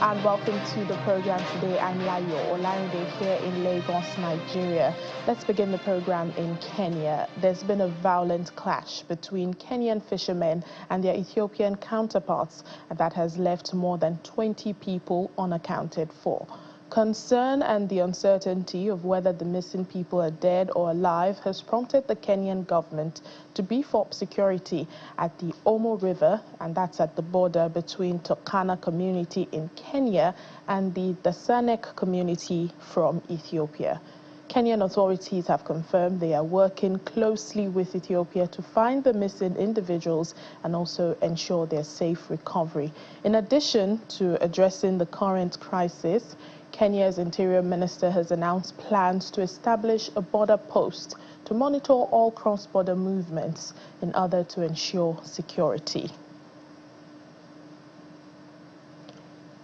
and welcome to the program today. I'm Layo Olarinde here in Lagos, Nigeria. Let's begin the program in Kenya. There's been a violent clash between Kenyan fishermen and their Ethiopian counterparts that has left more than 20 people unaccounted for. Concern and the uncertainty of whether the missing people are dead or alive has prompted the Kenyan government to beef up security at the Omo River, and that's at the border between Turkana community in Kenya and the Dasanek community from Ethiopia. Kenyan authorities have confirmed they are working closely with Ethiopia to find the missing individuals and also ensure their safe recovery. In addition to addressing the current crisis, Kenya's Interior Minister has announced plans to establish a border post to monitor all cross-border movements in order to ensure security.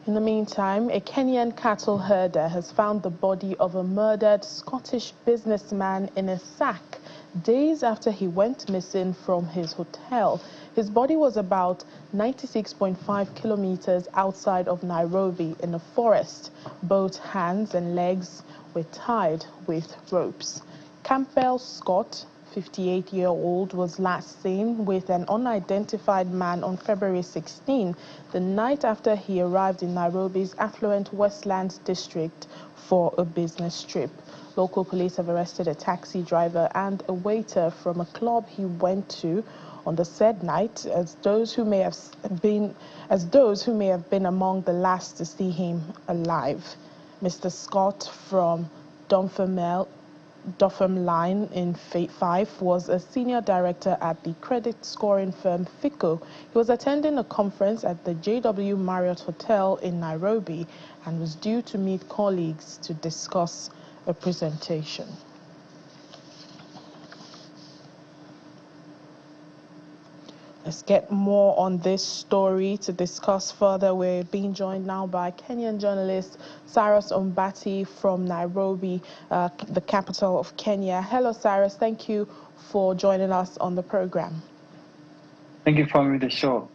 In the meantime, a Kenyan cattle herder has found the body of a murdered Scottish businessman in a sack days after he went missing from his hotel. His body was about 96.5 kilometers outside of Nairobi in a forest. Both hands and legs were tied with ropes. Campbell Scott, 58-year-old, was last seen with an unidentified man on February 16, the night after he arrived in Nairobi's affluent Westlands district for a business trip. Local police have arrested a taxi driver and a waiter from a club he went to on the said night as those who may have been among the last to see him alive. Mr. Scott from Dunfermline in 5 was a senior director at the credit scoring firm FICO. He was attending a conference at the JW Marriott Hotel in Nairobi and was due to meet colleagues to discuss a presentation. Let's get more on this story to discuss further. We're being joined now by Kenyan journalist Cyrus Ombati from Nairobi, the capital of Kenya. Hello, Cyrus. Thank you for joining us on the program. Thank you for having me on the show.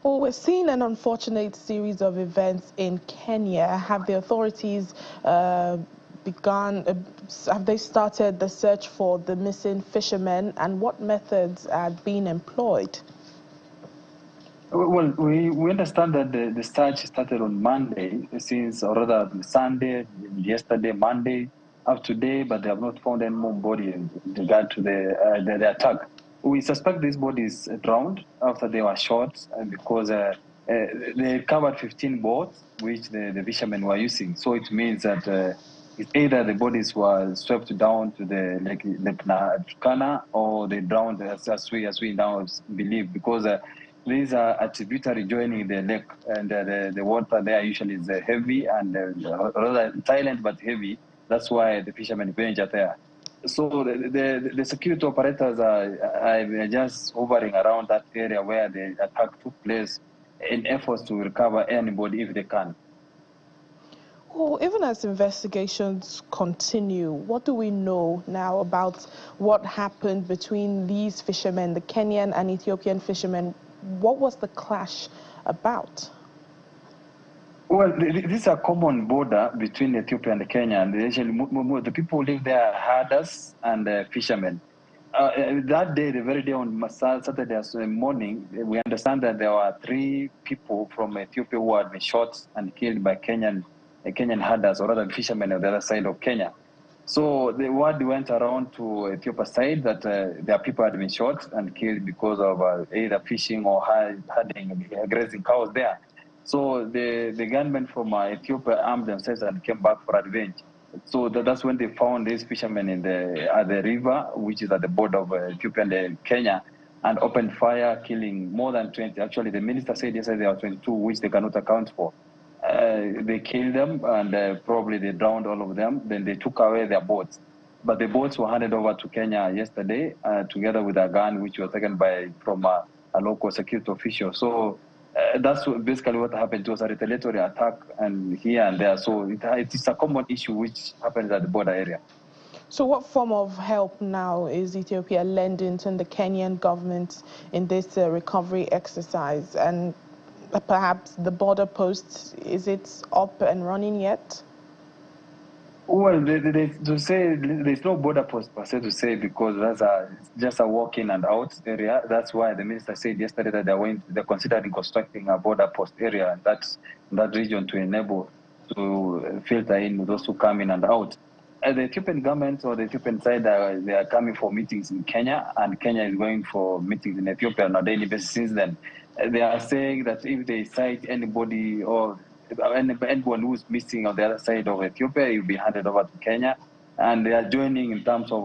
Well, we're seeing an unfortunate series of events in Kenya. Have the authorities have they started the search for the missing fishermen, and what methods are being employed? Well, we understand that the search started on Monday, since, or rather Sunday, yesterday, Monday, up to today, but they have not found any more body in regard to the attack. We suspect these bodies drowned after they were shot, because they covered 15 boats, which the fishermen were using. So it means that it's either the bodies were swept down to the Lake Turkana, or they drowned, as we now believe, because these are a tributary joining the lake, and the water there usually is heavy and rather silent but heavy. That's why the fishermen venture there. So the security operators are just hovering around that area where the attack took place in efforts to recover anybody if they can. Well, even as investigations continue, what do we know now about what happened between these fishermen, the Kenyan and Ethiopian fishermen? What was the clash about? Well, this is a common border between Ethiopia and Kenya, and the people who live there are herders and fishermen. That day, the very day on Saturday morning, we understand that there were 3 people from Ethiopia who had been shot and killed by Kenyan herders, or rather fishermen on the other side of Kenya. So the word went around to Ethiopia side that their people had been shot and killed because of either fishing or herding, grazing cows there. So the gunmen from Ethiopia armed themselves and came back for revenge. So that's when they found these fishermen at the river, which is at the border of Ethiopia and Kenya, and opened fire, killing more than 20. Actually, the minister said yesterday there were 22, which they cannot account for. They killed them, and probably they drowned all of them. Then they took away their boats. But the boats were handed over to Kenya yesterday, together with a gun, which was taken from a local security official. So that's basically what happened. It was a retaliatory attack, and here and there. So it's a common issue which happens at the border area. So what form of help now is Ethiopia lending to the Kenyan government in this recovery exercise? And perhaps the border post, is it up and running yet? Well, to say there's no border post per se to say, because that's just a walk in and out area. That's why the minister said yesterday that they're considering constructing a border post area in that region to enable to filter in those who come in and out. The Ethiopian government or the Ethiopian side, they are coming for meetings in Kenya, and Kenya is going for meetings in Ethiopia on a daily basis since then. They are saying that if they cite anybody or anyone who's missing on the other side of Ethiopia, it will be handed over to Kenya. And they are joining in terms of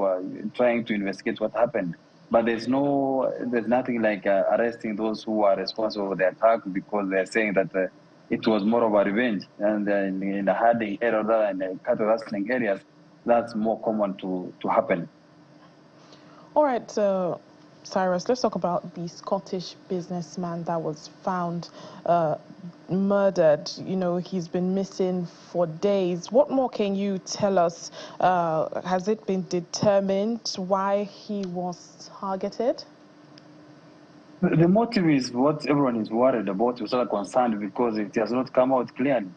trying to investigate what happened. But there's nothing like arresting those who are responsible for the attack, because they're saying that it was more of a revenge. And in the herding area and the cattle rustling areas, that's more common to happen. All right, Cyrus, let's talk about the Scottish businessman that was found murdered. You know, he's been missing for days. What more can you tell us? Has it been determined why he was targeted? The motive is what everyone is worried about, is sort of concerned, because it has not come out clearly.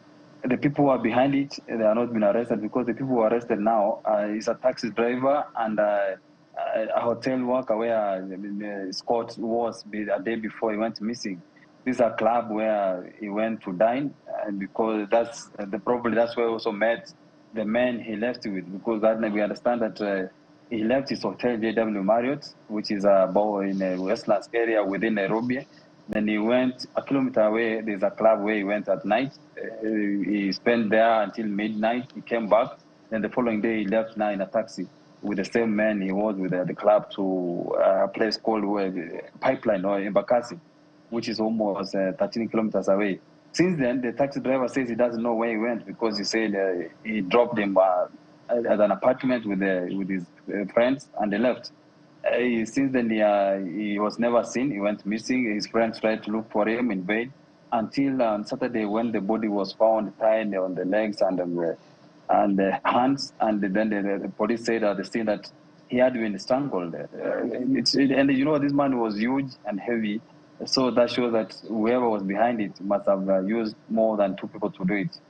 The people who are behind it, they are not been arrested, because the people who are arrested now is a taxi driver and a hotel worker where Scott was a day before he went missing. This is a club where he went to dine, because that's probably that's where he also met the man he left with, because we understand that he left his hotel JW Marriott, which is about in a Westlands area within Nairobi. Then he went a kilometer away. There's a club where he went at night. He spent there until midnight. He came back. Then the following day, he left now in a taxi with the same man he was with the club to a place called Pipeline or Embakasi, which is almost 13 kilometers away. Since then, the taxi driver says he doesn't know where he went, because he said he dropped him at an apartment with his friends, and they left. Since then, he was never seen. He went missing. His friends tried to look for him in vain until on Saturday, when the body was found tied on the legs and the hands, and then the police said at the scene that he had been strangled. And you know, this man was huge and heavy, so that shows that whoever was behind it must have used more than 2 people to do it.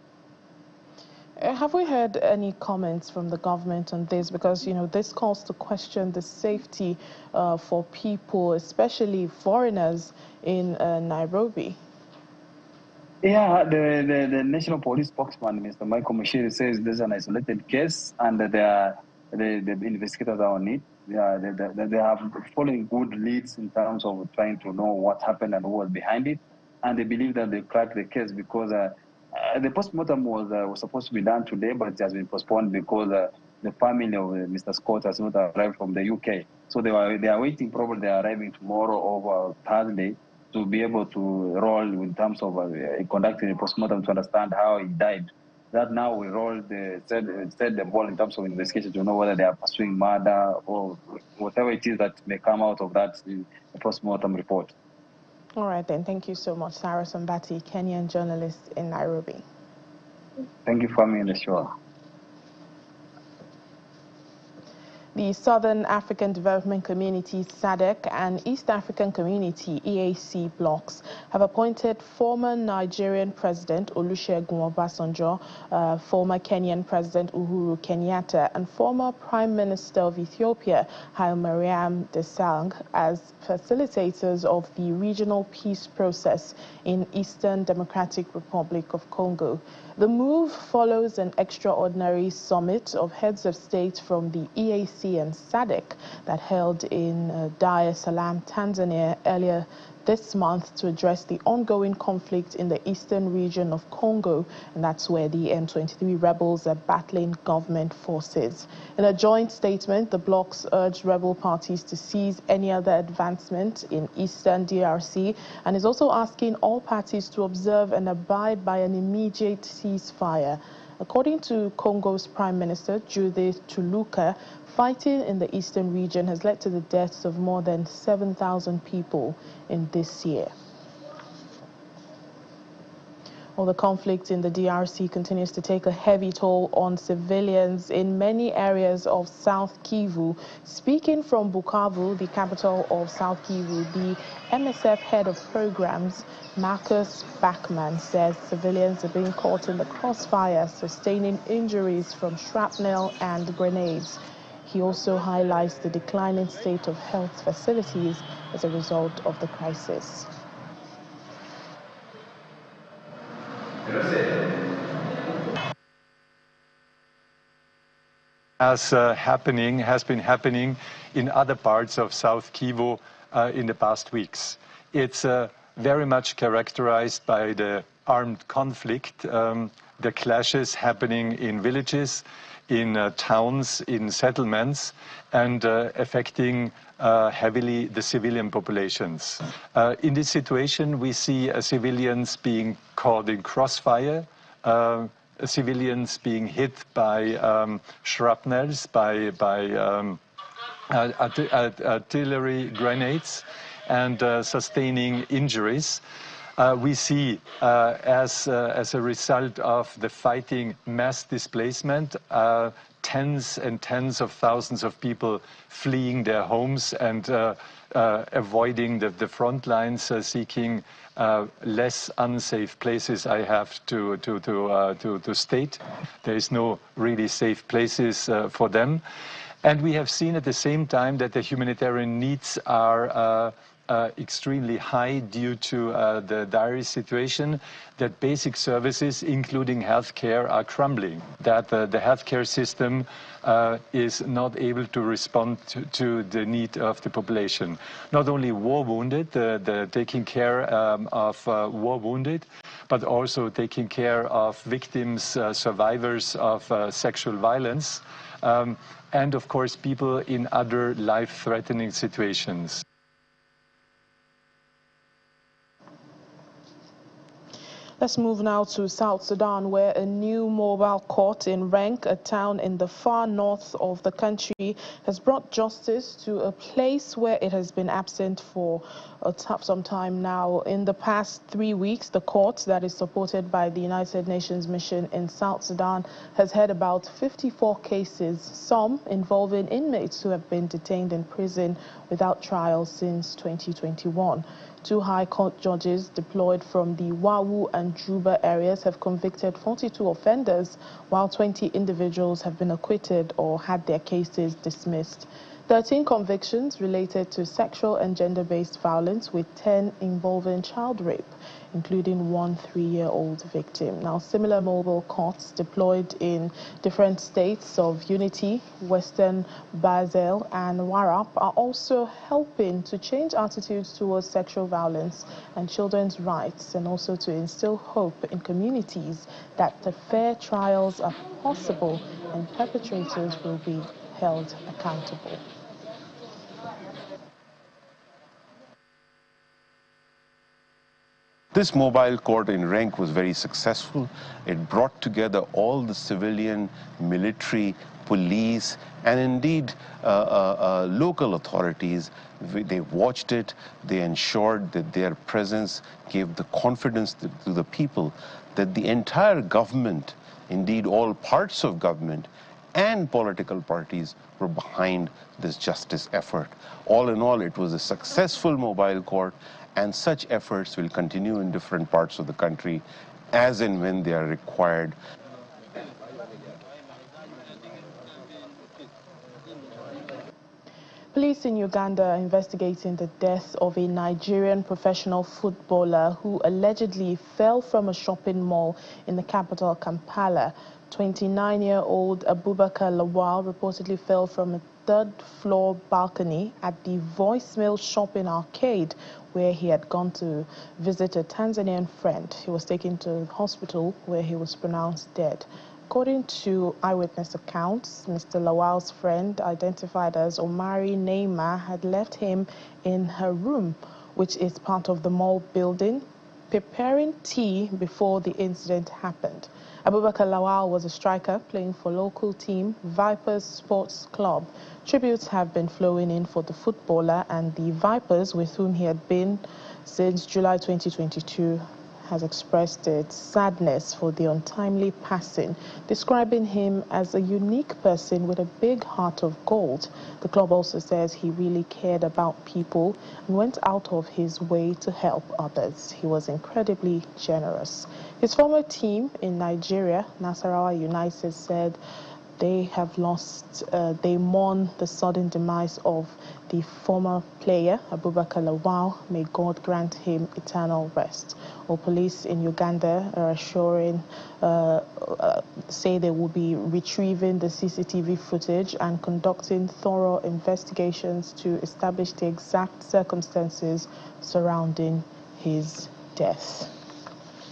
Have we heard any comments from the government on this? Because, you know, this calls to question the safety for people, especially foreigners in Nairobi. Yeah, the National Police spokesman, Mr. Michael Mashiri, says this is an isolated case, and the investigators are on it. They have following good leads in terms of trying to know what happened and who was behind it, and they believe that they cracked the case, because the postmortem was supposed to be done today, but it has been postponed because the family of Mr. Scott has not arrived from the UK. So they are waiting. Probably they are arriving tomorrow or Thursday to be able to roll in terms of conducting a postmortem to understand how he died. That now we set the ball in terms of investigation to know whether they are pursuing murder or whatever it is that may come out of that postmortem report. All right, then. Thank you so much, Sarah Sambati, Kenyan journalist in Nairobi. Thank you for having me on the show. The Southern African Development Community SADC and East African Community EAC blocs have appointed former Nigerian President Olusegun Obasanjo, former Kenyan President Uhuru Kenyatta, and former Prime Minister of Ethiopia Hailemariam Desalegn as facilitators of the regional peace process in Eastern Democratic Republic of Congo. The move follows an extraordinary summit of heads of state from the EAC and SADC that held in Dar es Salaam, Tanzania earlier this month to address the ongoing conflict in the eastern region of Congo, and that's where the M23 rebels are battling government forces. In a joint statement, the blocs urged rebel parties to seize any other advancement in eastern DRC and is also asking all parties to observe and abide by an immediate ceasefire. According to Congo's Prime Minister, Judith Tuluka, fighting in the eastern region has led to the deaths of more than 7,000 people in this year. Well, the conflict in the DRC continues to take a heavy toll on civilians in many areas of South Kivu. Speaking from Bukavu, the capital of South Kivu, the MSF head of programs, Marcus Bachmann, says civilians are being caught in the crossfire, sustaining injuries from shrapnel and grenades. He also highlights the declining state of health facilities as a result of the crisis. Has been happening in other parts of South Kivu in the past weeks. It's very much characterized by the armed conflict, the clashes happening in villages, in towns, in settlements, and affecting heavily the civilian populations. In this situation, we see civilians being caught in crossfire, civilians being hit by shrapnels, by artillery grenades, and sustaining injuries. We see, as a result of the fighting, mass displacement, tens and tens of thousands of people fleeing their homes and avoiding the front lines, seeking less unsafe places. I have to state there is no really safe places for them. And we have seen at the same time that the humanitarian needs are extremely high due to the dire situation, that basic services, including healthcare, are crumbling, that the healthcare system is not able to respond to the need of the population. Not only war wounded, the taking care of war wounded, but also taking care of victims, survivors of sexual violence, and of course people in other life-threatening situations. Let's move now to South Sudan, where a new mobile court in Renk, a town in the far north of the country, has brought justice to a place where it has been absent for some time now. In the past 3 weeks, the court, that is supported by the United Nations mission in South Sudan, has heard about 54 cases, some involving inmates who have been detained in prison without trial since 2021. 2 High Court judges deployed from the Wawu and Juba areas have convicted 42 offenders, while 20 individuals have been acquitted or had their cases dismissed. 13 convictions related to sexual and gender-based violence, with 10 involving child rape, including 1 3-year-old victim. Now, similar mobile courts deployed in different states of Unity, Western Basel, and Warrap are also helping to change attitudes towards sexual violence and children's rights, and also to instill hope in communities that the fair trials are possible and perpetrators will be held accountable. This mobile court in Renk was very successful. It brought together all the civilian, military, police, and indeed local authorities. They watched it. They ensured that their presence gave the confidence to the people that the entire government, indeed all parts of government, and political parties were behind this justice effort. All in all, it was a successful mobile court, and such efforts will continue in different parts of the country as and when they are required. Police in Uganda are investigating the death of a Nigerian professional footballer who allegedly fell from a shopping mall in the capital, Kampala. 29-year-old Abubakar Lawal reportedly fell from a third-floor balcony at the Voicemail shopping arcade, where he had gone to visit a Tanzanian friend. He was taken to the hospital, where he was pronounced dead. According to eyewitness accounts, Mr. Lawal's friend, identified as Omari Neymar, had left him in her room, which is part of the mall building, preparing tea before the incident happened. Abubakar Lawal was a striker playing for local team Vipers Sports Club. Tributes have been flowing in for the footballer, and the Vipers, with whom he had been since July 2022, has expressed its sadness for the untimely passing, describing him as a unique person with a big heart of gold. The club also says he really cared about people and went out of his way to help others. He was incredibly generous. His former team in Nigeria, Nasarawa United, said they mourn the sudden demise of the former player, Abubakar Lawal. May God grant him eternal rest. Or police in Uganda are assuring, say they will be retrieving the CCTV footage and conducting thorough investigations to establish the exact circumstances surrounding his death.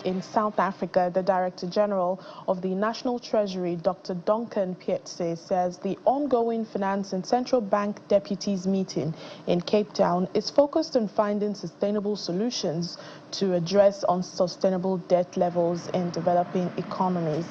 In South Africa, the Director General of the National Treasury, Dr. Duncan Pietse, says the ongoing Finance and Central Bank Deputies meeting in Cape Town is focused on finding sustainable solutions to address unsustainable debt levels in developing economies.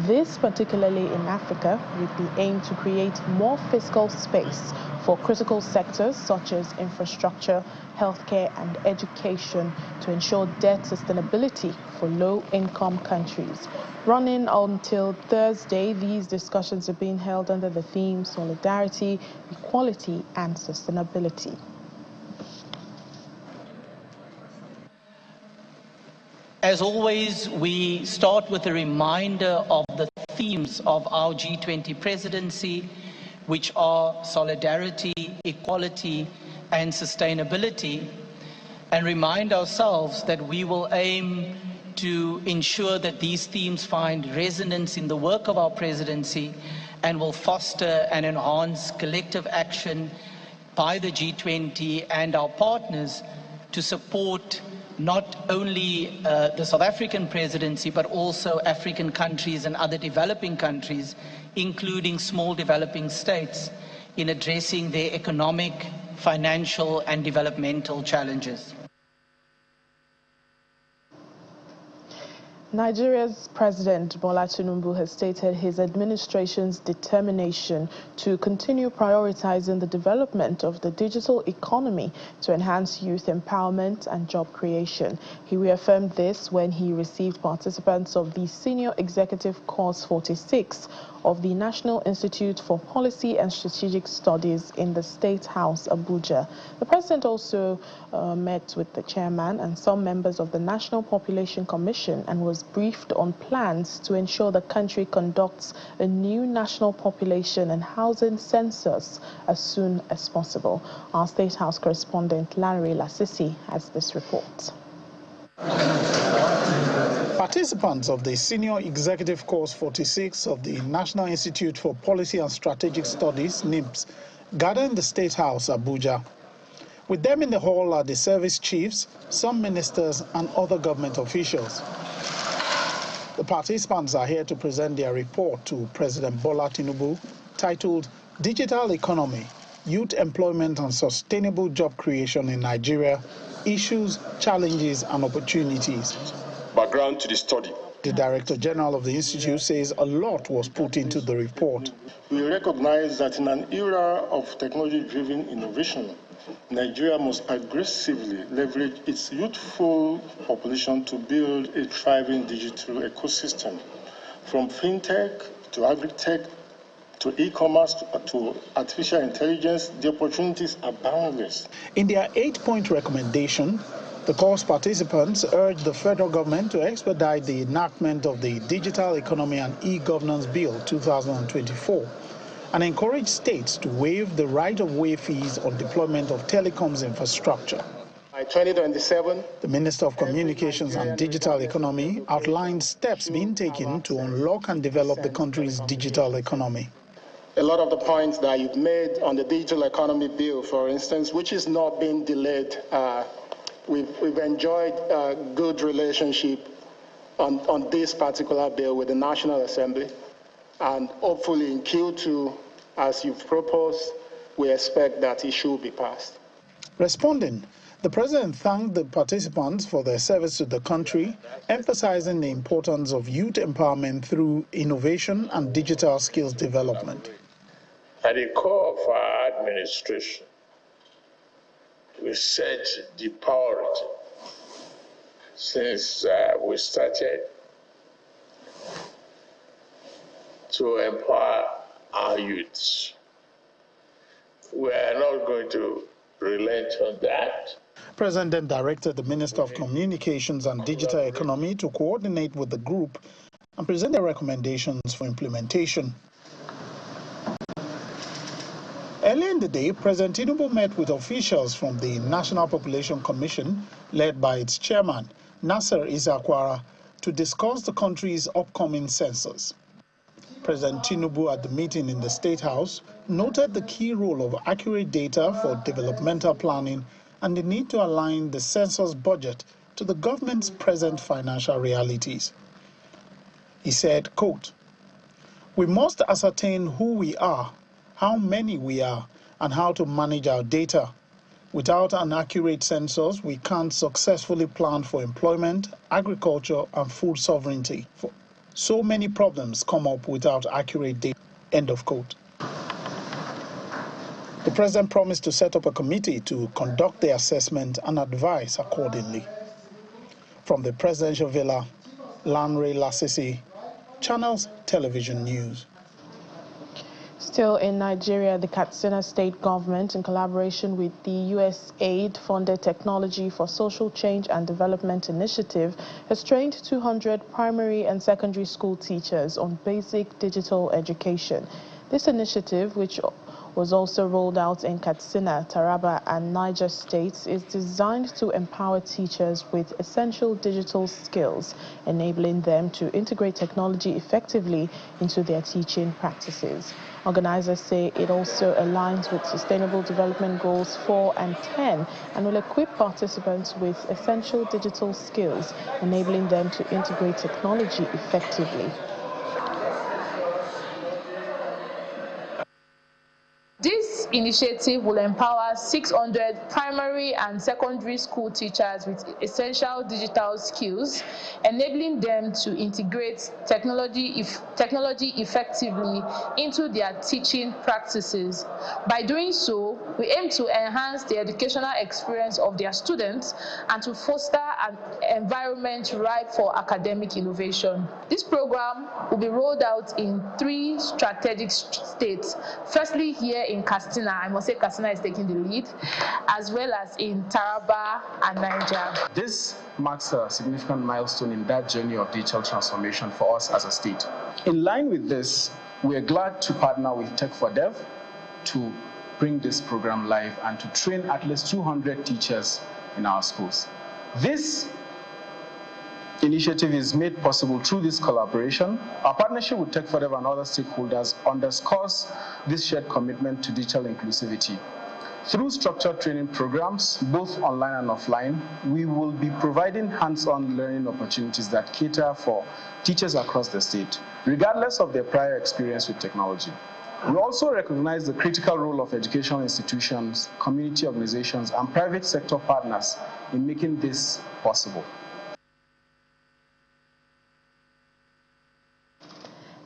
This particularly in Africa, with the aim to create more fiscal space for critical sectors such as infrastructure, healthcare and education to ensure debt sustainability for low-income countries. Running until Thursday, these discussions are being held under the theme Solidarity, Equality and Sustainability. As always, we start with a reminder of the themes of our G20 presidency, which are solidarity, equality, and sustainability, and remind ourselves that we will aim to ensure that these themes find resonance in the work of our presidency and will foster and enhance collective action by the G20 and our partners to support not only the South African presidency, but also African countries and other developing countries, including small developing states, in addressing their economic, financial and developmental challenges. Nigeria's President Bola Tinubu has stated his administration's determination to continue prioritizing the development of the digital economy to enhance youth empowerment and job creation. He reaffirmed this when he received participants of the Senior Executive Course 46 of the National Institute for Policy and Strategic Studies in the State House, Abuja. The president also met with the chairman and some members of the National Population Commission and was briefed on plans to ensure the country conducts a new national population and housing census as soon as possible. Our State House correspondent Larry Lasisi has this report. Participants of the Senior Executive Course 46 of the National Institute for Policy and Strategic Studies, NIPS, gathered in the State House, Abuja. With them in the hall are the service chiefs, some ministers and other government officials. The participants are here to present their report to President Bola Tinubu, titled Digital Economy, Youth Employment and Sustainable Job Creation in Nigeria, Issues, Challenges and Opportunities. Background to the study. The Director General of the Institute says a lot was put into the report. We recognize that in an era of technology-driven innovation, Nigeria must aggressively leverage its youthful population to build a thriving digital ecosystem. From fintech to agri-tech to e-commerce to artificial intelligence, the opportunities are boundless. In their 8-point recommendation, the course participants urged the federal government to expedite the enactment of the Digital Economy and E-Governance Bill 2024 and encourage states to waive the right-of-way fees on deployment of telecoms infrastructure. By 2027, the Minister of Communications and Digital Economy outlined steps being taken to unlock and develop the country's digital economy. a lot of the points that you've made on the digital economy bill, for instance, which is not being delayed. We've enjoyed a good relationship on this particular bill with the National Assembly, and hopefully in Q2, as you've proposed, we expect that it should be passed. Responding, the President thanked the participants for their service to the country, emphasizing the importance of youth empowerment through innovation and digital skills development. At the core of our administration, we set the priority since we started to empower our youths. We are not going to relent on that. President then directed the Minister of Communications and Digital Economy to coordinate with the group and present their recommendations for implementation. Earlier in the day, President Tinubu met with officials from the National Population Commission, led by its chairman, Nasser Isakwara, to discuss the country's upcoming census. President Tinubu at the meeting in the State House noted the key role of accurate data for developmental planning and the need to align the census budget to the government's present financial realities. He said, quote, "We must ascertain who we are, how many we are, and how to manage our data. Without an accurate census, we can't successfully plan for employment, agriculture, and food sovereignty. So many problems come up without accurate data." End of quote. The president promised to set up a committee to conduct the assessment and advise accordingly. From the presidential villa, Lanre Lasisi, Channels Television News. Still in Nigeria, the Katsina state government, in collaboration with the USAID-funded Technology for Social Change and Development Initiative, has trained 200 primary and secondary school teachers on basic digital education. This initiative, which was also rolled out in Katsina, Taraba, and Niger states, is designed to empower teachers with essential digital skills, enabling them to integrate technology effectively into their teaching practices. Organizers say it also aligns with Sustainable Development Goals 4 and 10 and will equip participants with essential digital skills, enabling them to integrate technology effectively. This initiative will empower 600 primary and secondary school teachers with essential digital skills, enabling them to integrate technology effectively into their teaching practices. By doing so, we aim to enhance the educational experience of their students and to foster an environment ripe for academic innovation. This program will be rolled out in 3 strategic states. Firstly, here in Katsina, I must say Katsina is taking the lead, as well as in Taraba and Niger. This marks a significant milestone in that journey of digital transformation for us as a state. In line with this, we are glad to partner with Tech4Dev to bring this program live and to train at least 200 teachers in our schools. This initiative is made possible through this collaboration. Our partnership with Tech4Dev and other stakeholders underscores this shared commitment to digital inclusivity. Through structured training programs, both online and offline, we will be providing hands-on learning opportunities that cater for teachers across the state, regardless of their prior experience with technology. We also recognize the critical role of educational institutions, community organizations, and private sector partners in making this possible.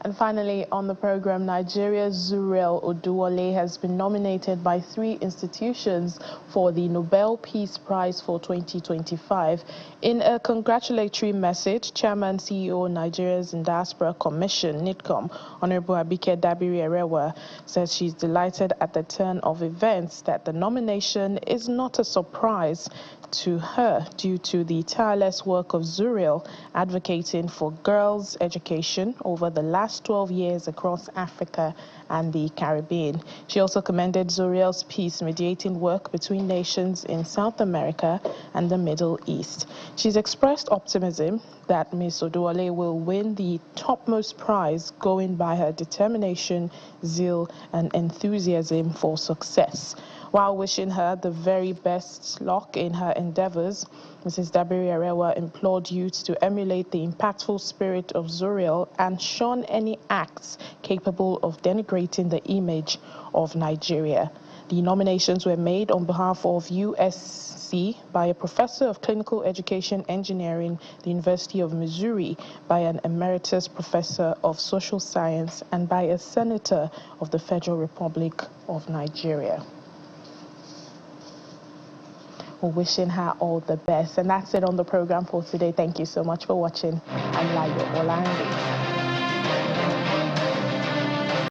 And finally, on the program, Nigeria's Zuriel Oduwole has been nominated by 3 institutions for the Nobel Peace Prize for 2025. In a congratulatory message, Chairman CEO Nigeria's Diaspora Commission, NIDCOM, Honorable Abike Dabiri-Erewa, says she's delighted at the turn of events that the nomination is not a surprise to her due to the tireless work of Zuriel advocating for girls' education over the last 12 years across Africa and the Caribbean. She also commended Zuriel's peace mediating work between nations in South America and the Middle East. She's expressed optimism that Ms. Oduwole will win the topmost prize, going by her determination, zeal, and enthusiasm for success. While wishing her the very best luck in her endeavors, Mrs. Dabiri-Erewa implored youth to emulate the impactful spirit of Zuriel and shun any acts capable of denigrating the image of Nigeria. The nominations were made on behalf of USC by a professor of clinical education engineering, the University of Missouri, by an emeritus professor of social science, and by a senator of the Federal Republic of Nigeria. We're wishing her all the best. And that's it on the program for today. Thank you so much for watching. I'm Layo Olanri.